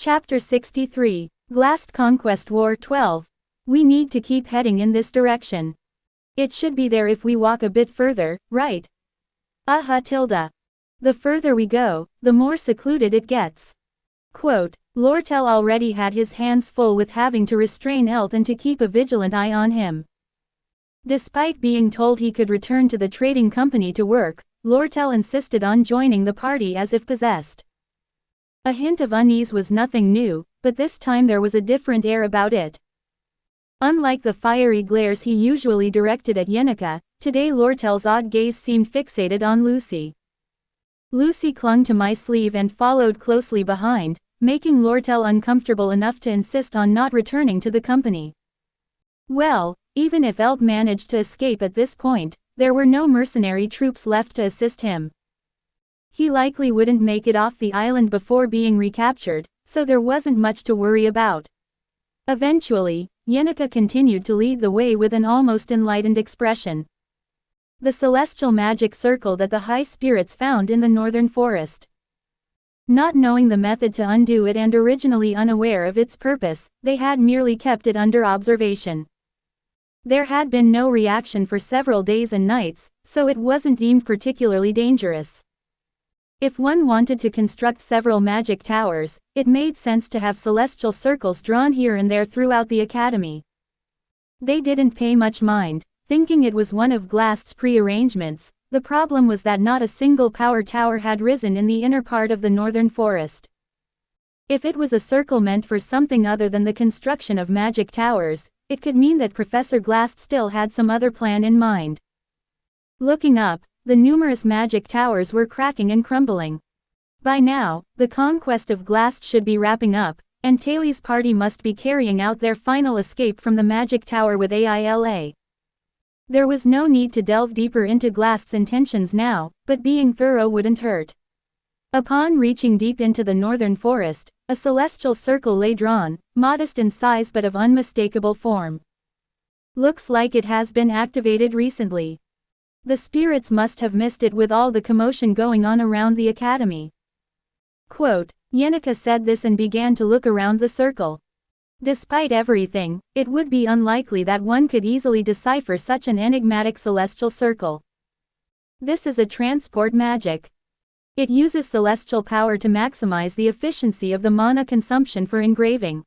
Chapter 63, Glast Conquest War 12. We need to keep heading in this direction. It should be there if we walk a bit further, right? Tilda. The further we go, the more secluded it gets. Quote, Lortel already had his hands full with having to restrain Elt and to keep a vigilant eye on him. Despite being told he could return to the trading company to work, Lortel insisted on joining the party as if possessed. A hint of unease was nothing new, but this time there was a different air about it. Unlike the fiery glares he usually directed at Yenneker, today Lortel's odd gaze seemed fixated on Lucy. Lucy clung to my sleeve and followed closely behind, making Lortel uncomfortable enough to insist on not returning to the company. Well, even if Elt managed to escape at this point, there were no mercenary troops left to assist him. He likely wouldn't make it off the island before being recaptured, so there wasn't much to worry about. Eventually, Yenneker continued to lead the way with an almost enlightened expression. The celestial magic circle that the high spirits found in the northern forest. Not knowing the method to undo it and originally unaware of its purpose, they had merely kept it under observation. There had been no reaction for several days and nights, so it wasn't deemed particularly dangerous. If one wanted to construct several magic towers, it made sense to have celestial circles drawn here and there throughout the academy. They didn't pay much mind, thinking it was one of Glast's pre-arrangements. The problem was that not a single power tower had risen in the inner part of the northern forest. If it was a circle meant for something other than the construction of magic towers, it could mean that Professor Glast still had some other plan in mind. Looking up, the numerous magic towers were cracking and crumbling. By now, the conquest of Glast should be wrapping up, and Taylor's party must be carrying out their final escape from the magic tower with Aila. There was no need to delve deeper into Glast's intentions now, but being thorough wouldn't hurt. Upon reaching deep into the northern forest, a celestial circle lay drawn, modest in size but of unmistakable form. Looks like it has been activated recently. The spirits must have missed it with all the commotion going on around the academy. Quote, Yenneker said this and began to look around the circle. Despite everything, it would be unlikely that one could easily decipher such an enigmatic celestial circle. This is a transport magic. It uses celestial power to maximize the efficiency of the mana consumption for engraving.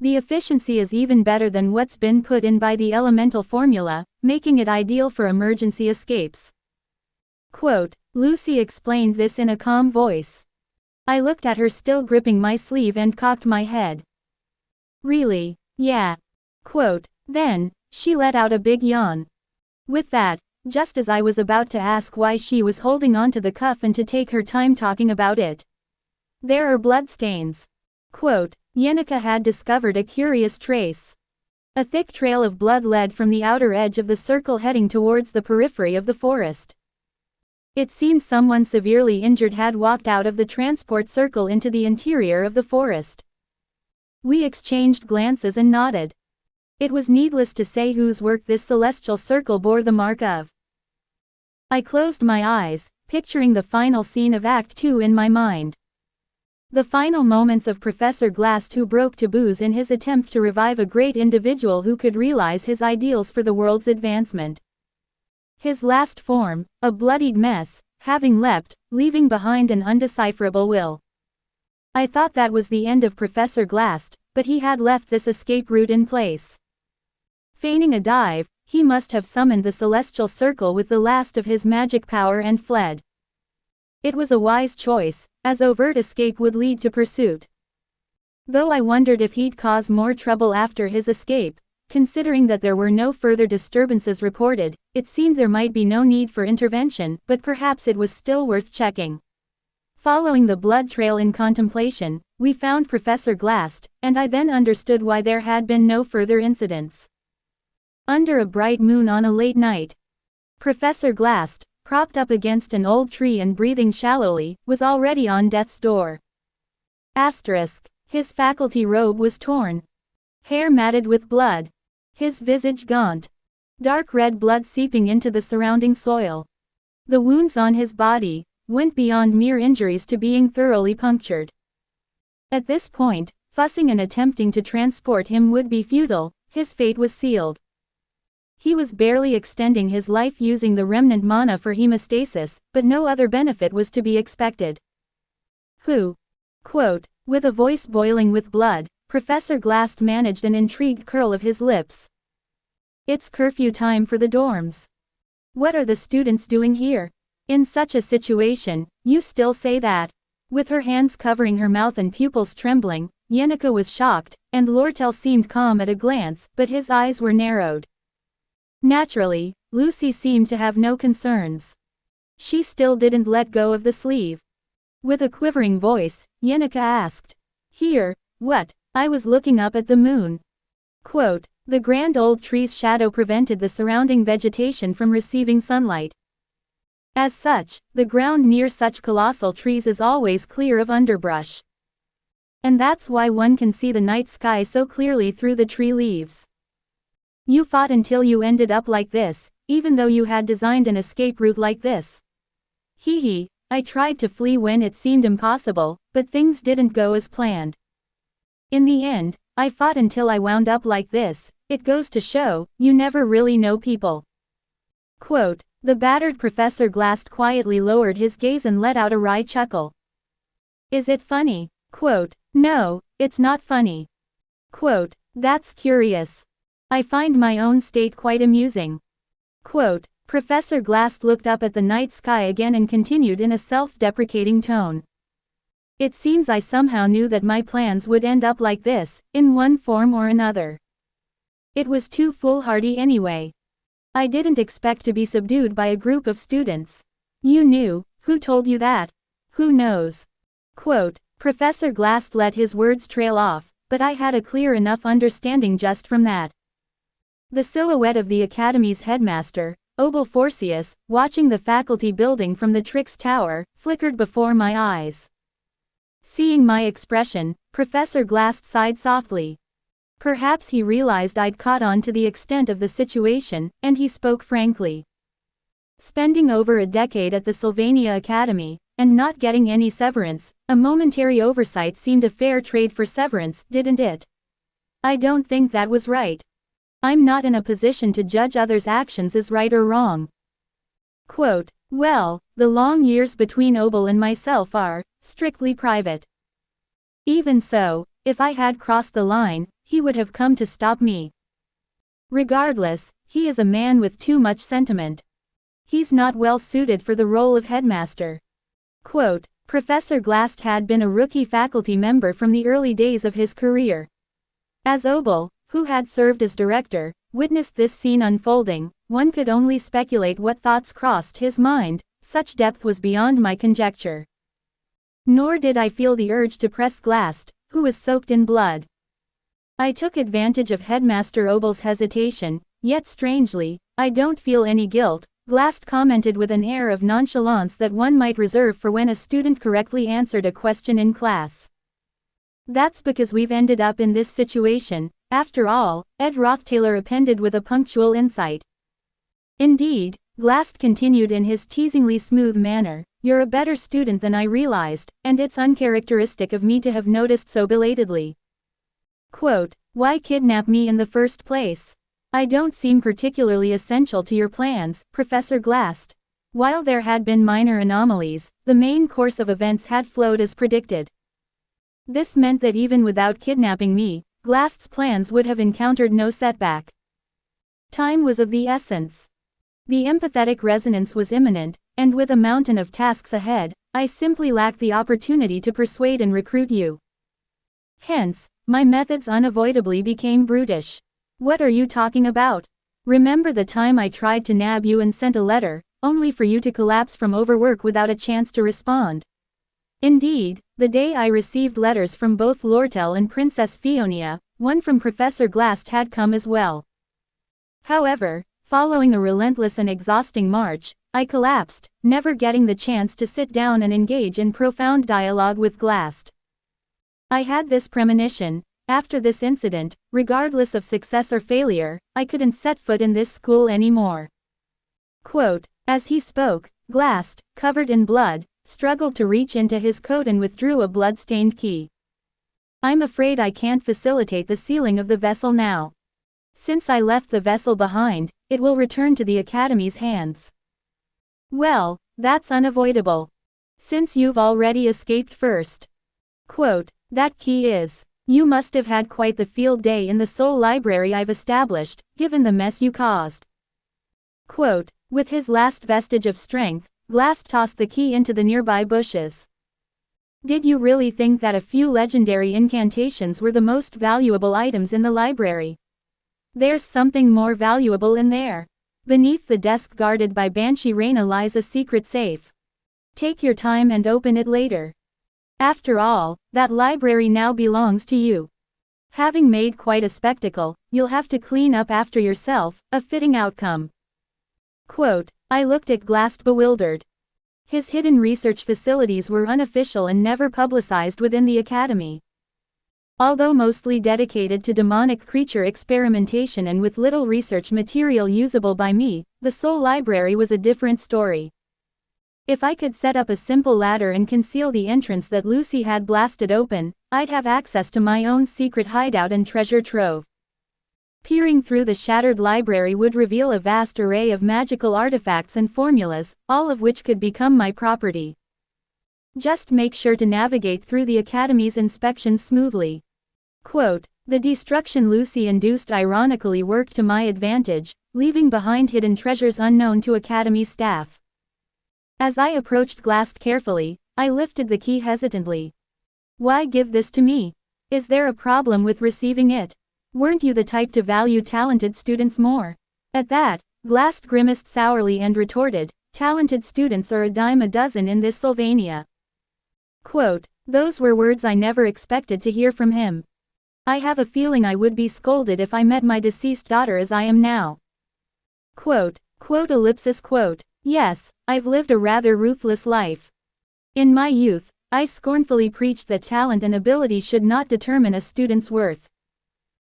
The efficiency is even better than what's been put in by the elemental formula, making it ideal for emergency escapes. Quote, Lucy explained this in a calm voice. I looked at her still gripping my sleeve and cocked my head. Really? Yeah. Quote, then, she let out a big yawn. With that, just as I was about to ask why she was holding on to the cuff and to take her time talking about it. There are blood stains. Quote, Yenneker had discovered a curious trace. A thick trail of blood led from the outer edge of the circle heading towards the periphery of the forest. It seemed someone severely injured had walked out of the transport circle into the interior of the forest. We exchanged glances and nodded. It was needless to say whose work this celestial circle bore the mark of. I closed my eyes, picturing the final scene of Act 2 in my mind. The final moments of Professor Glast, who broke taboos in his attempt to revive a great individual who could realize his ideals for the world's advancement. His last form, a bloodied mess, having leapt, leaving behind an undecipherable will. I thought that was the end of Professor Glast, but he had left this escape route in place. Feigning a dive, he must have summoned the celestial circle with the last of his magic power and fled. It was a wise choice, as overt escape would lead to pursuit. Though I wondered if he'd cause more trouble after his escape, considering that there were no further disturbances reported, it seemed there might be no need for intervention, but perhaps it was still worth checking. Following the blood trail in contemplation, we found Professor Glast, and I then understood why there had been no further incidents. Under a bright moon on a late night, Professor Glast, propped up against an old tree and breathing shallowly, was already on death's door. His faculty robe was torn. Hair matted with blood. His visage gaunt. Dark red blood seeping into the surrounding soil. The wounds on his body went beyond mere injuries to being thoroughly punctured. At this point, fussing and attempting to transport him would be futile, his fate was sealed. He was barely extending his life using the remnant mana for hemostasis, but no other benefit was to be expected. Who? Quote, with a voice boiling with blood, Professor Glast managed an intrigued curl of his lips. It's curfew time for the dorms. What are the students doing here? In such a situation, you still say that? With her hands covering her mouth and pupils trembling, Yenneker was shocked, and Lortel seemed calm at a glance, but his eyes were narrowed. Naturally, Lucy seemed to have no concerns. She still didn't let go of the sleeve. With a quivering voice, Yenneker asked. Here, what? I was looking up at the moon. Quote, the grand old tree's shadow prevented the surrounding vegetation from receiving sunlight. As such, the ground near such colossal trees is always clear of underbrush. And that's why one can see the night sky so clearly through the tree leaves. You fought until you ended up like this, even though you had designed an escape route like this. Hee, I tried to flee when it seemed impossible, but things didn't go as planned. In the end, I fought until I wound up like this. It goes to show, you never really know people. Quote, the battered Professor Glast quietly lowered his gaze and let out a wry chuckle. Is it funny? Quote, no, it's not funny. Quote, that's curious. I find my own state quite amusing. Quote, Professor Glast looked up at the night sky again and continued in a self-deprecating tone. It seems I somehow knew that my plans would end up like this, in one form or another. It was too foolhardy anyway. I didn't expect to be subdued by a group of students. You knew. Who told you that? Who knows? Quote, Professor Glast let his words trail off, but I had a clear enough understanding just from that. The silhouette of the Academy's headmaster, Obel Forcius, watching the faculty building from the Trix Tower, flickered before my eyes. Seeing my expression, Professor Glast sighed softly. Perhaps he realized I'd caught on to the extent of the situation, and he spoke frankly. Spending over a decade at the Sylvania Academy, and not getting any severance, a momentary oversight seemed a fair trade for severance, didn't it? I don't think that was right. I'm not in a position to judge others' actions as right or wrong. Quote, well, the long years between Obel and myself are, strictly private. Even so, if I had crossed the line, he would have come to stop me. Regardless, he is a man with too much sentiment. He's not well suited for the role of headmaster. Quote, Professor Glast had been a rookie faculty member from the early days of his career. As Obel, who had served as director, witnessed this scene unfolding, one could only speculate what thoughts crossed his mind. Such depth was beyond my conjecture. Nor did I feel the urge to press Glast, who was soaked in blood. I took advantage of Headmaster Obel's hesitation, yet strangely, I don't feel any guilt, Glast commented with an air of nonchalance that one might reserve for when a student correctly answered a question in class. That's because we've ended up in this situation, after all, Ed Roththaler appended with a punctual insight. Indeed, Glast continued in his teasingly smooth manner, you're a better student than I realized, and it's uncharacteristic of me to have noticed so belatedly. Quote, why kidnap me in the first place? I don't seem particularly essential to your plans, Professor Glast. While there had been minor anomalies, the main course of events had flowed as predicted. This meant that even without kidnapping me, Glast's plans would have encountered no setback. Time was of the essence. The empathetic resonance was imminent, and with a mountain of tasks ahead, I simply lacked the opportunity to persuade and recruit you. Hence, my methods unavoidably became brutish. What are you talking about? Remember the time I tried to nab you and sent a letter, only for you to collapse from overwork without a chance to respond? Indeed, the day I received letters from both Lortel and Princess Fionia, one from Professor Glast had come as well. However, following a relentless and exhausting march, I collapsed, never getting the chance to sit down and engage in profound dialogue with Glast. I had this premonition, after this incident, regardless of success or failure, I couldn't set foot in this school anymore. Quote, as he spoke, Glast, covered in blood, struggled to reach into his coat and withdrew a blood-stained key. I'm afraid I can't facilitate the sealing of the vessel now. Since I left the vessel behind, it will return to the Academy's hands. Well, that's unavoidable. Since you've already escaped first. Quote, that key is. You must have had quite the field day in the sole library I've established, given the mess you caused. Quote, with his last vestige of strength, Glast tossed the key into the nearby bushes. Did you really think that a few legendary incantations were the most valuable items in the library? There's something more valuable in there. Beneath the desk guarded by Banshee Reyna lies a secret safe. Take your time and open it later. After all, that library now belongs to you. Having made quite a spectacle, you'll have to clean up after yourself, a fitting outcome. Quote, I looked at Glast bewildered. His hidden research facilities were unofficial and never publicized within the Academy. Although mostly dedicated to demonic creature experimentation and with little research material usable by me, the Soul Library was a different story. If I could set up a simple ladder and conceal the entrance that Lucy had blasted open, I'd have access to my own secret hideout and treasure trove. Peering through the shattered library would reveal a vast array of magical artifacts and formulas, all of which could become my property. Just make sure to navigate through the Academy's inspections smoothly. Quote, the destruction Lucy induced ironically worked to my advantage, leaving behind hidden treasures unknown to Academy staff. As I approached Glast carefully, I lifted the key hesitantly. Why give this to me? Is there a problem with receiving it? Weren't you the type to value talented students more? At that, Glast grimaced sourly and retorted, talented students are a dime a dozen in this Sylvania. Quote, those were words I never expected to hear from him. I have a feeling I would be scolded if I met my deceased daughter as I am now. Quote, quote, yes, I've lived a rather ruthless life. In my youth, I scornfully preached that talent and ability should not determine a student's worth.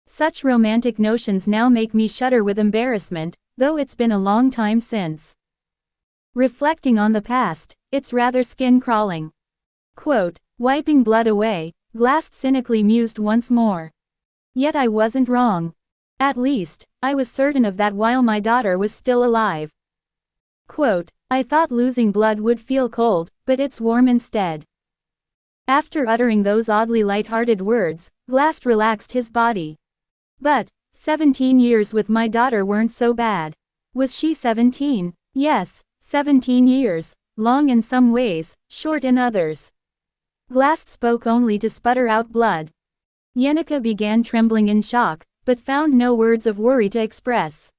Such romantic notions now make me shudder with embarrassment, though it's been a long time since. Reflecting on the past, it's rather skin-crawling. Quote, wiping blood away, Glast cynically mused once more. Yet I wasn't wrong. At least, I was certain of that while my daughter was still alive. Quote, I thought losing blood would feel cold, but it's warm instead. After uttering those oddly light-hearted words, Glast relaxed his body. But, 17 years with my daughter weren't so bad. Was she 17? Yes, 17 years, long in some ways, short in others. Glast spoke only to sputter out blood. Yenica began trembling in shock, but found no words of worry to express.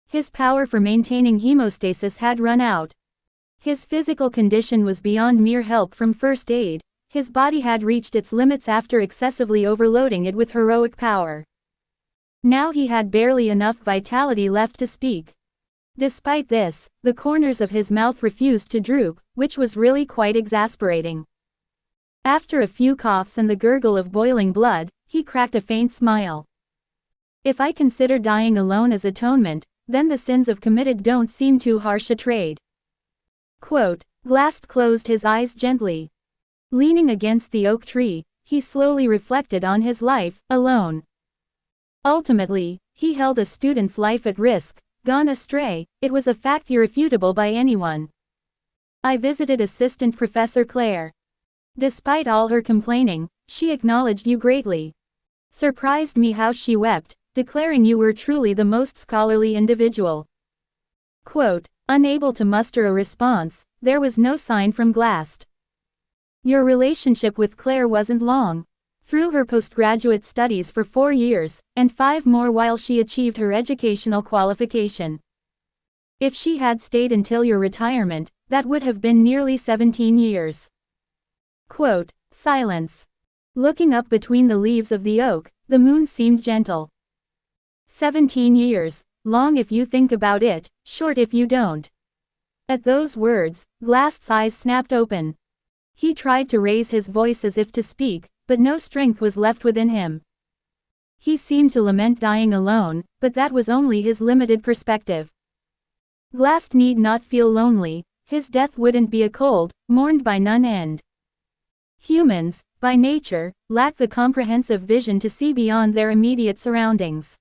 His power for maintaining hemostasis had run out. His physical condition was beyond mere help from first aid, his body had reached its limits after excessively overloading it with heroic power. Now he had barely enough vitality left to speak. Despite this, the corners of his mouth refused to droop, which was really quite exasperating. After a few coughs and the gurgle of boiling blood, he cracked a faint smile. If I consider dying alone as atonement, then the sins I've committed don't seem too harsh a trade. Quote, Glast closed his eyes gently. Leaning against the oak tree, he slowly reflected on his life, alone. Ultimately, he held a student's life at risk, gone astray, it was a fact irrefutable by anyone. I visited Assistant Professor Claire. Despite all her complaining, she acknowledged you greatly. Surprised me how she wept, declaring you were truly the most scholarly individual. Quote, unable to muster a response, there was no sign from Glast. Your relationship with Claire wasn't long. Through her postgraduate studies for 4 years, and 5 more while she achieved her educational qualification. If she had stayed until your retirement, that would have been nearly 17 years. Quote, silence. Looking up between the leaves of the oak, the moon seemed gentle. 17 years, long if you think about it, short if you don't. At those words, Glast's eyes snapped open. He tried to raise his voice as if to speak, but no strength was left within him. He seemed to lament dying alone, but that was only his limited perspective. Glast need not feel lonely, his death wouldn't be a cold, mourned by none end. Humans, by nature, lack the comprehensive vision to see beyond their immediate surroundings.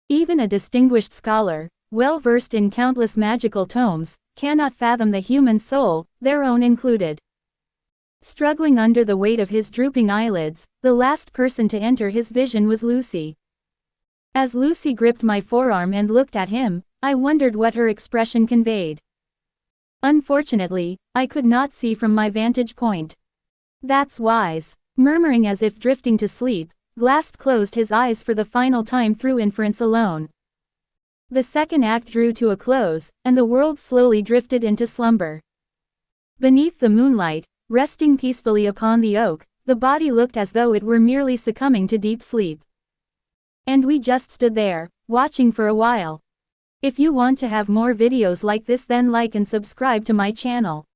Even a distinguished scholar, well versed in countless magical tomes, cannot fathom the human soul, their own included. Struggling under the weight of his drooping eyelids, the last person to enter his vision was Lucy. As Lucy gripped my forearm and looked at him, I wondered what her expression conveyed. Unfortunately, I could not see from my vantage point. "That's wise." Murmuring as if drifting to sleep, Glast closed his eyes for the final time through inference alone. The second act drew to a close, and the world slowly drifted into slumber. Beneath the moonlight, resting peacefully upon the oak, the body looked as though it were merely succumbing to deep sleep. And we just stood there, watching for a while. If you want to have more videos like this, then like and subscribe to my channel.